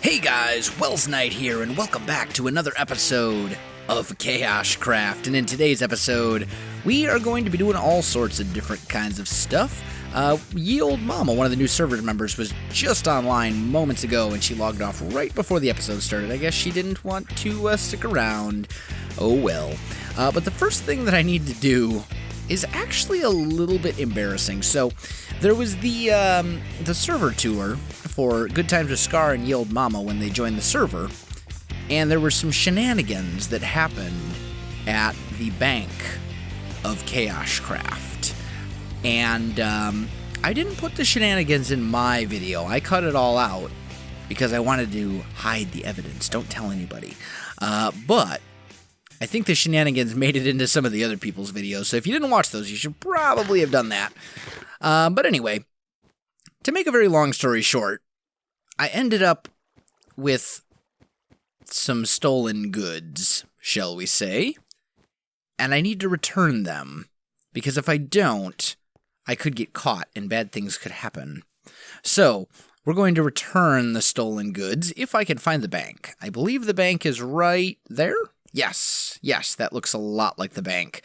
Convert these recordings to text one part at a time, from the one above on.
Hey guys, Welsknight here, and welcome back to another episode of KaoshKraft. And in today's episode, we are going to be doing all sorts of different kinds of stuff. Ye Old Mama, one of the new server members, was just online moments ago, and she logged off right before the episode started. I guess she didn't want to stick around. Oh well. But the first thing that I need to do is actually a little bit embarrassing. So there was the server tour for Good Times with Scar and Ye Old Mama when they joined the server, and there were some shenanigans that happened at the bank of KaoshKraft. And I didn't put the shenanigans in my video. I cut it all out because I wanted to hide the evidence. Don't tell anybody. But I think the shenanigans made it into some of the other people's videos, so if you didn't watch those, you should probably have done that. But anyway, to make a very long story short, I ended up with some stolen goods, shall we say, and I need to return them, because if I don't, I could get caught and bad things could happen. So, we're going to return the stolen goods if I can find the bank. I believe the bank is right there? Yes, that looks a lot like the bank.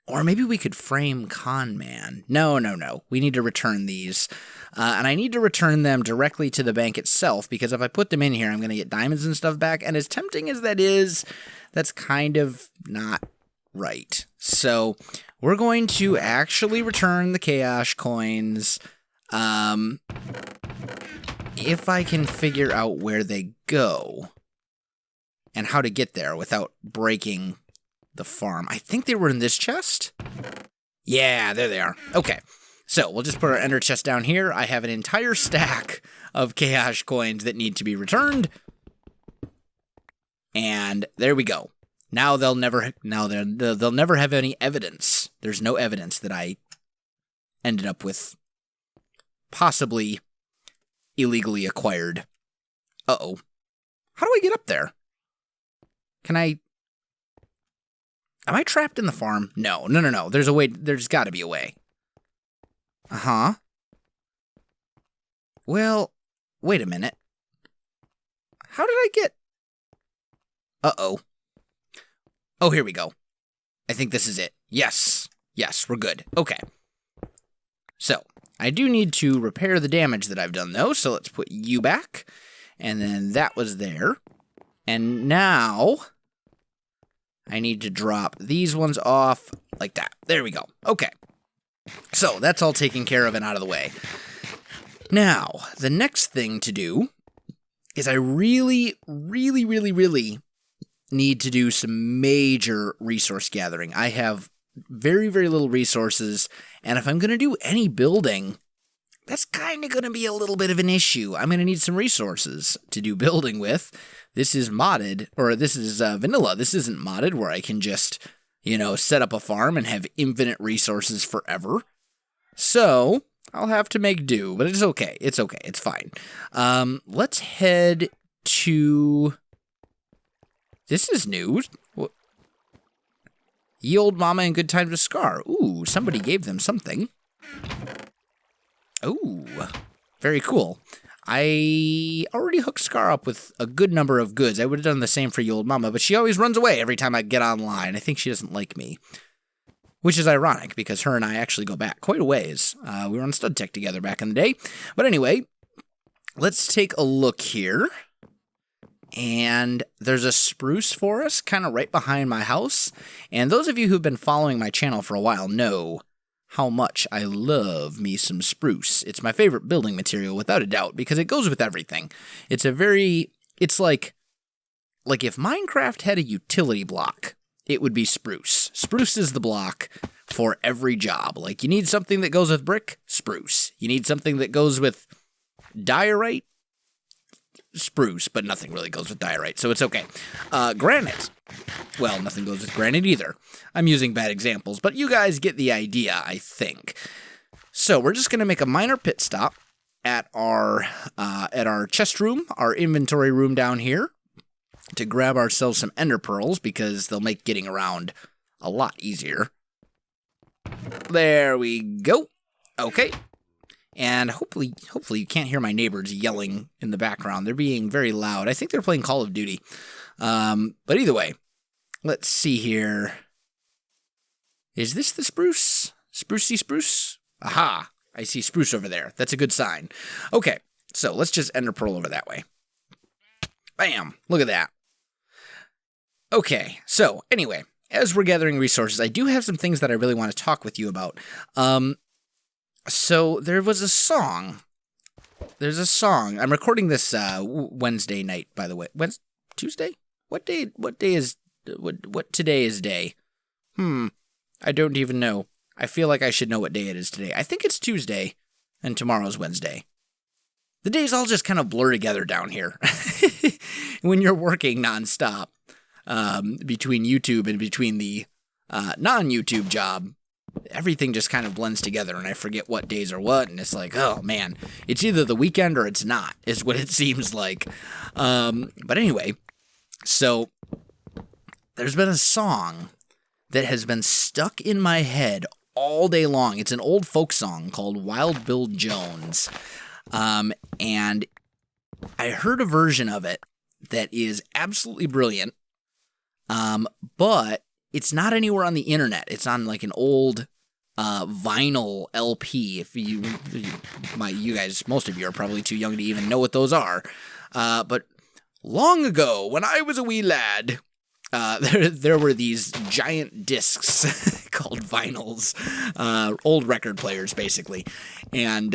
Or maybe we could frame Con Man. No. We need to return these. And I need to return them directly to the bank itself, because if I put them in here, I'm going to get diamonds and stuff back. And as tempting as that is, that's kind of not right. So we're going to actually return the Kaosh coins. If I can figure out where they go and how to get there without breaking the farm. I think they were in this chest. Yeah, there they are. Okay, so we'll just put our ender chest down here. I have an entire stack of Kaosh coins that need to be returned. And there we go. Now they'll never have any evidence. There's no evidence that I ended up with possibly illegally acquired. Uh-oh. How do I get up there? Am I trapped in the farm? No. There's a way. There's got to be a way. Uh-huh. Well, wait a minute. How did I get... Uh-oh. Oh, here we go. I think this is it. Yes, we're good. Okay. So, I do need to repair the damage that I've done, though, so let's put you back. And then that was there. And now I need to drop these ones off like that. There we go. Okay. So that's all taken care of and out of the way. Now, the next thing to do is I really need to do some major resource gathering. I have very little resources, and if I'm going to do any building, that's kind of going to be a little bit of an issue. I'm going to need some resources to do building with. This is modded, or this is vanilla. This isn't modded where I can just, set up a farm and have infinite resources forever. So, I'll have to make do, but it's okay. It's fine. Let's head to... This is new. Ye Old Mama and Good Times with Scar. Ooh, somebody gave them something. Ooh, very cool. I already hooked Scar up with a good number of goods. I would have done the same for Ye Old Mama, but she always runs away every time I get online. I think she doesn't like me, which is ironic because her and I actually go back quite a ways. We were on Stud Tech together back in the day. But anyway, let's take a look here. And there's a spruce forest kind of right behind my house. And those of you who've been following my channel for a while know how much I love me some spruce. It's my favorite building material, without a doubt, because it goes with everything. It's like if Minecraft had a utility block, it would be spruce. Spruce is the block for every job. Like, you need something that goes with brick? Spruce. You need something that goes with diorite? Spruce, but nothing really goes with diorite, so it's okay. Granite. Well, nothing goes with granite either. I'm using bad examples, but you guys get the idea, I think. So we're just going to make a minor pit stop at our chest room, our inventory room down here, to grab ourselves some ender pearls, because they'll make getting around a lot easier. There we go. Okay. And hopefully you can't hear my neighbors yelling in the background. They're being very loud. I think they're playing Call of Duty. But either way, let's see here. Is this the spruce? Sprucey spruce? Aha! I see spruce over there. That's a good sign. Okay, so let's just ender pearl over that way. Bam! Look at that. Okay, so anyway, as we're gathering resources, I do have some things that I really want to talk with you about. So there was a song. There's a song. I'm recording this Wednesday night, by the way. Tuesday? What day is what today is day? I don't even know. I feel like I should know what day it is today. I think it's Tuesday and tomorrow's Wednesday. The days all just kind of blur together down here. When you're working nonstop between YouTube and between the non-YouTube job, everything just kind of blends together and I forget what days are what, and it's like, oh man, it's either the weekend or it's not, is what it seems like. But anyway, so there's been a song that has been stuck in my head all day long. It's an old folk song called Wild Bill Jones. And I heard a version of it that is absolutely brilliant. But it's not anywhere on the internet. It's on like an old vinyl LP. If you guys, most of you are probably too young to even know what those are. But long ago, when I was a wee lad, there were these giant discs called vinyls, old record players, basically. And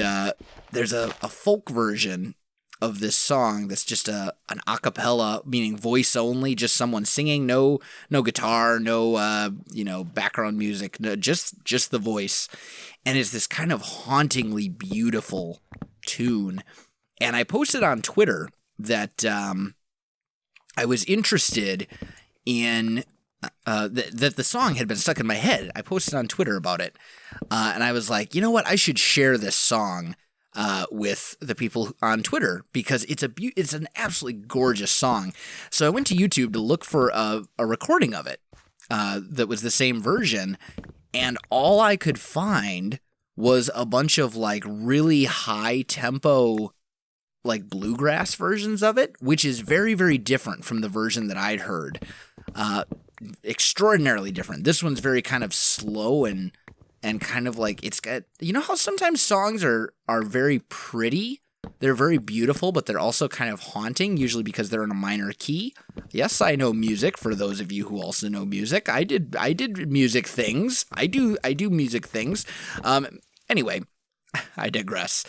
there's a folk version of this song that's just an a cappella, meaning voice only, just someone singing, no guitar, no background music, no, just the voice. And it's this kind of hauntingly beautiful tune. And I posted on Twitter that I was interested in that the song had been stuck in my head. I posted on Twitter about it, and I was like, you know what? I should share this song with the people on Twitter because it's an absolutely gorgeous song. So I went to YouTube to look for a recording of it that was the same version, and all I could find was a bunch of like really high tempo, like bluegrass versions of it, which is very, very different from the version that I'd heard. Extraordinarily different. This one's very kind of slow and kind of like, it's got, you know how sometimes songs are very pretty? They're very beautiful, but they're also kind of haunting, usually because they're in a minor key. Yes, I know music, for those of you who also know music. I did music things. I do music things. Anyway, I digress.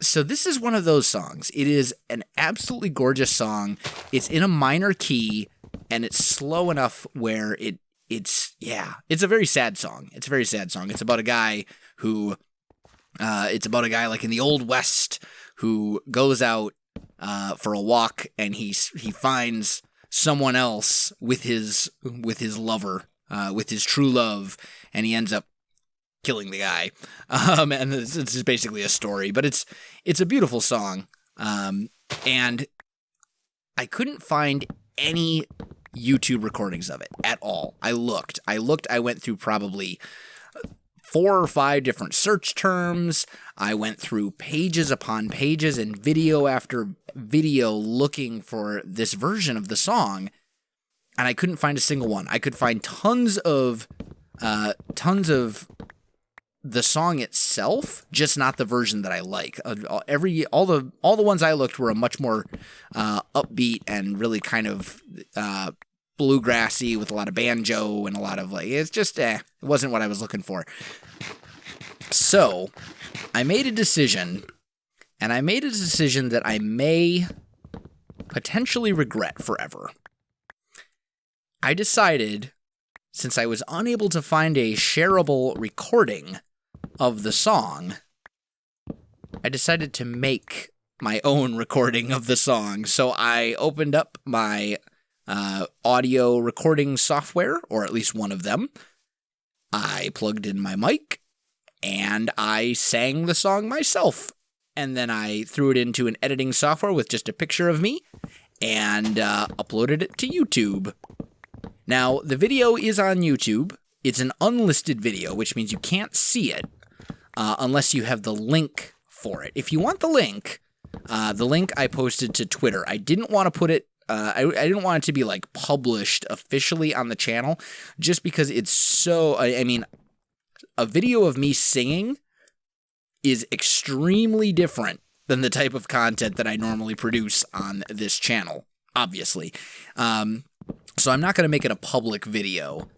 So this is one of those songs. It is an absolutely gorgeous song. It's in a minor key, and it's slow enough where it's a very sad song. It's a very sad song. It's about a guy who, like in the Old West, who goes out for a walk, and he finds someone else with his lover, with his true love, and he ends up killing the guy. And it's just basically a story, but it's a beautiful song. And I couldn't find any YouTube recordings of it at all. I looked, I went through probably 4 or 5 different search terms. I went through pages upon pages and video after video looking for this version of the song, and I couldn't find a single one. I could find tons of the song itself, just not the version that I like. All the ones I looked were a much more upbeat and really kind of bluegrassy with a lot of banjo and a lot of like, it's just it wasn't what I was looking for. So I made a decision, and I made a decision that I may potentially regret forever. I decided, since I was unable to find a shareable recording of the song, I decided to make my own recording of the song. So I opened up my audio recording software, or at least one of them. I plugged in my mic, and I sang the song myself. And then I threw it into an editing software with just a picture of me, and uploaded it to YouTube. Now, the video is on YouTube. It's an unlisted video, which means you can't see it. unless you have the link for it. If you want the link I posted to Twitter. I didn't want to put it, I didn't want it to be like published officially on the channel, just because it's so, I mean, a video of me singing is extremely different than the type of content that I normally produce on this channel, obviously. So I'm not going to make it a public video,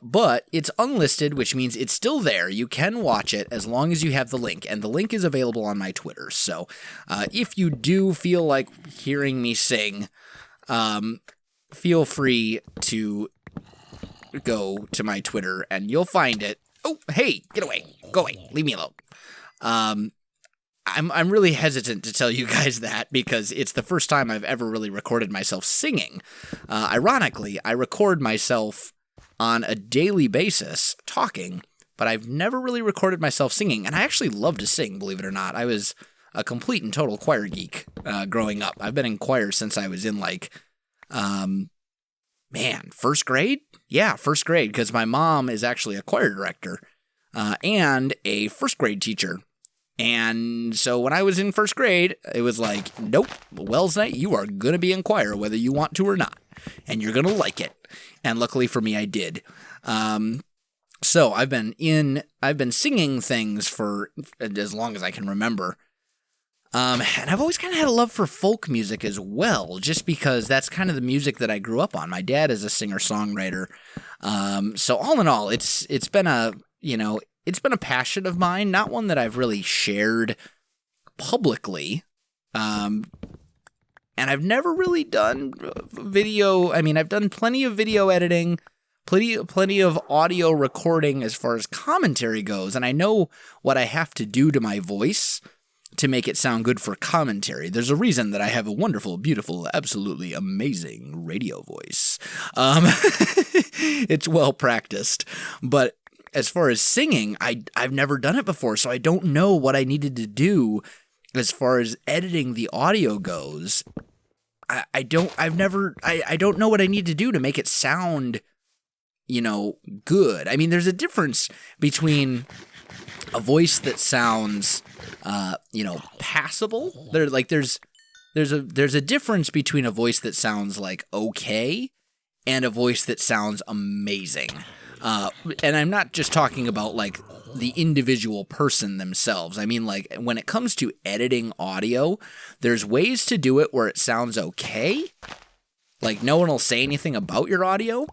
but it's unlisted, which means it's still there. You can watch it as long as you have the link, and the link is available on my Twitter. So if you do feel like hearing me sing, feel free to go to my Twitter and you'll find it. Oh, hey, get away. Go away. Leave me alone. I'm really hesitant to tell you guys that because it's the first time I've ever really recorded myself singing. Ironically, I record myself on a daily basis talking, but I've never really recorded myself singing, and I actually love to sing, believe it or not. I was a complete and total choir geek growing up. I've been in choir since I was in first grade? Yeah, first grade, because my mom is actually a choir director and a first grade teacher. And so when I was in first grade, it was like, nope, Welsknight, you are going to be in choir whether you want to or not, and you're going to like it. And luckily for me, I did. So I've been singing things for as long as I can remember. And I've always kind of had a love for folk music as well, just because that's kind of the music that I grew up on. My dad is a singer-songwriter. So all in all, it's been a passion of mine, not one that I've really shared publicly. And I've never really done video. I mean, I've done plenty of video editing, plenty of audio recording as far as commentary goes, and I know what I have to do to my voice to make it sound good for commentary. There's a reason that I have a wonderful, beautiful, absolutely amazing radio voice. It's well practiced, but as far as singing, I've never done it before, so I don't know what I needed to do as far as editing the audio goes. I don't know what I need to do to make it sound, good. I mean, there's a difference between a voice that sounds, passable. There's a difference between a voice that sounds like okay and a voice that sounds amazing. And I'm not just talking about like the individual person themselves. I mean, like when it comes to editing audio, there's ways to do it where it sounds okay. Like no one will say anything about your audio.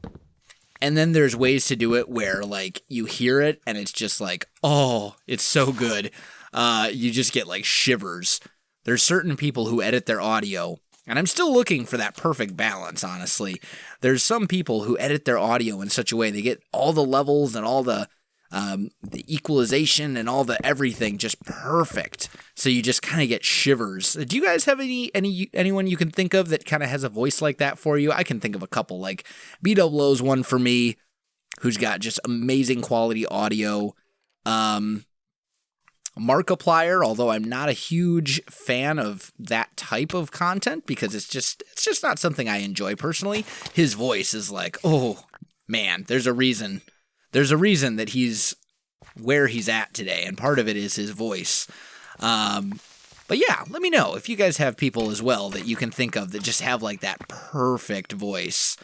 And then there's ways to do it where like you hear it and it's just like, oh, it's so good. You just get like shivers. There's certain people who edit their audio, and I'm still looking for that perfect balance, honestly. There's some people who edit their audio in such a way they get all the levels and all the equalization and all the everything just perfect. So you just kind of get shivers. Do you guys have anyone you can think of that kind of has a voice like that for you? I can think of a couple. Like B-Double-O's one for me, who's got just amazing quality audio. Markiplier, although I'm not a huge fan of that type of content because it's just not something I enjoy personally. His voice is like, oh man, there's a reason that he's where he's at today, and part of it is his voice. But yeah, let me know if you guys have people as well that you can think of that just have like that perfect voice,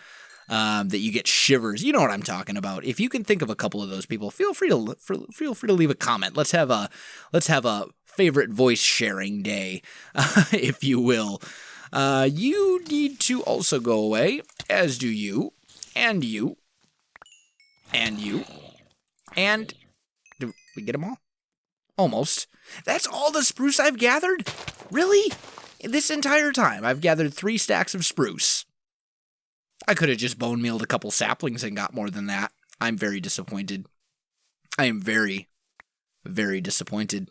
that you get shivers. You know what I'm talking about. If you can think of a couple of those people, feel free to leave a comment. Let's have a favorite voice sharing day, if you will. You need to also go away, as do you, and you. And you. And did we get them all? Almost. That's all the spruce I've gathered? Really? This entire time, I've gathered 3 stacks of spruce. I could have just bone mealed a couple saplings and got more than that. I'm very disappointed. I am very, very disappointed.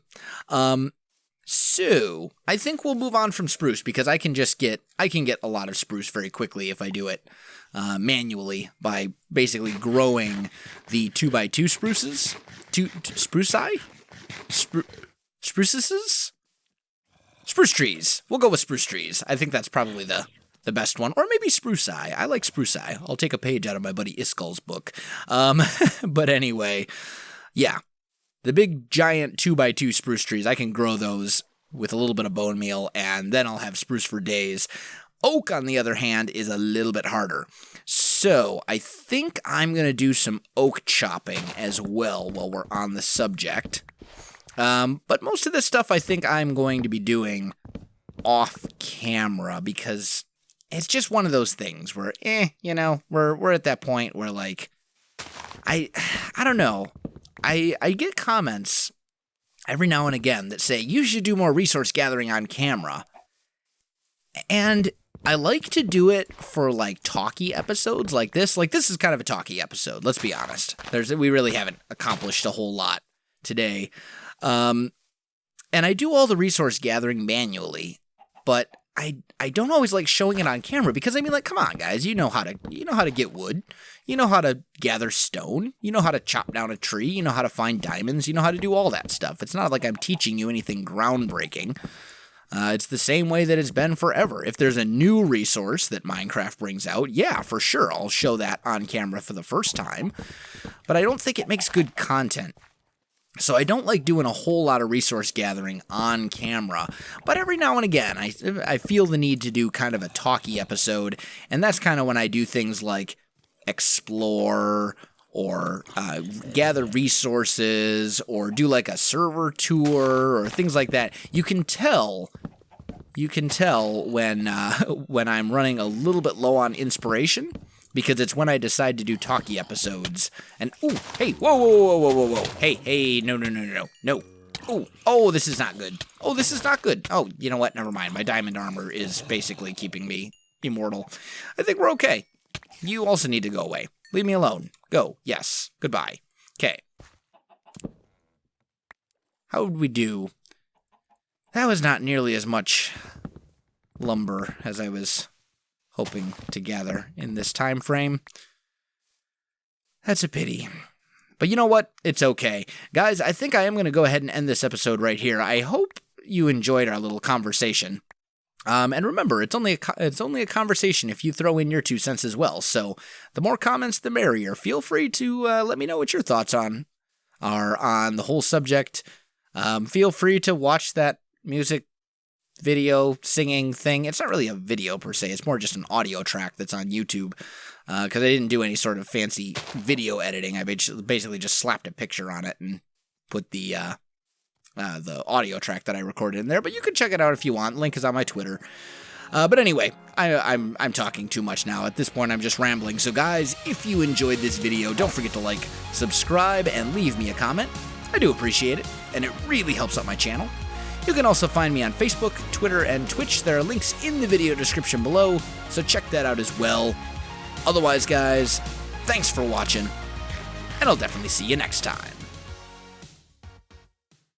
So I think we'll move on from spruce because I can get a lot of spruce very quickly if I do it manually by basically growing the 2x2 spruces, spruce trees. We'll go with spruce trees. I think that's probably the best one, or maybe spruce eye. I like spruce eye. I'll take a page out of my buddy Iskal's book. But anyway, yeah. The big giant 2x2 spruce trees, I can grow those with a little bit of bone meal, and then I'll have spruce for days. Oak, on the other hand, is a little bit harder. So I think I'm going to do some oak chopping as well while we're on the subject. But most of this stuff I think I'm going to be doing off camera because it's just one of those things where, we're at that point where, like, I don't know. I get comments every now and again that say, you should do more resource gathering on camera. And I like to do it for, like, talky episodes like this. Like, this is kind of a talky episode, let's be honest. We really haven't accomplished a whole lot today. And I do all the resource gathering manually, but I don't always like showing it on camera because, I mean, like, come on, guys, you know how to get wood, you know how to gather stone, you know how to chop down a tree, you know how to find diamonds, you know how to do all that stuff. It's not like I'm teaching you anything groundbreaking. It's the same way that it's been forever. If there's a new resource that Minecraft brings out, yeah, for sure, I'll show that on camera for the first time, but I don't think it makes good content. So I don't like doing a whole lot of resource gathering on camera, but every now and again, I feel the need to do kind of a talky episode, and that's kind of when I do things like explore, or gather resources, or do like a server tour, or things like that. You can tell when I'm running a little bit low on inspiration, because it's when I decide to do talky episodes. And, ooh, hey, whoa, hey, no. Oh, this is not good. Oh, you know what, never mind. My diamond armor is basically keeping me immortal. I think we're okay. You also need to go away. Leave me alone. Go. Yes. Goodbye. Okay. How would we do? That was not nearly as much lumber as I was hoping to gather in this time frame. That's a pity. But you know what? It's okay. Guys, I think I am going to go ahead and end this episode right here. I hope you enjoyed our little conversation. And remember, it's only a conversation if you throw in your 2 cents as well. So the more comments, the merrier. Feel free to let me know what your thoughts are on the whole subject. Feel free to watch that music video singing thing. It's not really a video per se. It's more just an audio track that's on YouTube. Because I didn't do any sort of fancy video editing. I basically just slapped a picture on it and put the audio track that I recorded in there, but you can check it out if you want. Link is on my Twitter. But anyway, I'm talking too much now. At this point, I'm just rambling. So guys, if you enjoyed this video, don't forget to like, subscribe, and leave me a comment. I do appreciate it, and it really helps out my channel. You can also find me on Facebook, Twitter, and Twitch. There are links in the video description below, so check that out as well. Otherwise, guys, thanks for watching, and I'll definitely see you next time.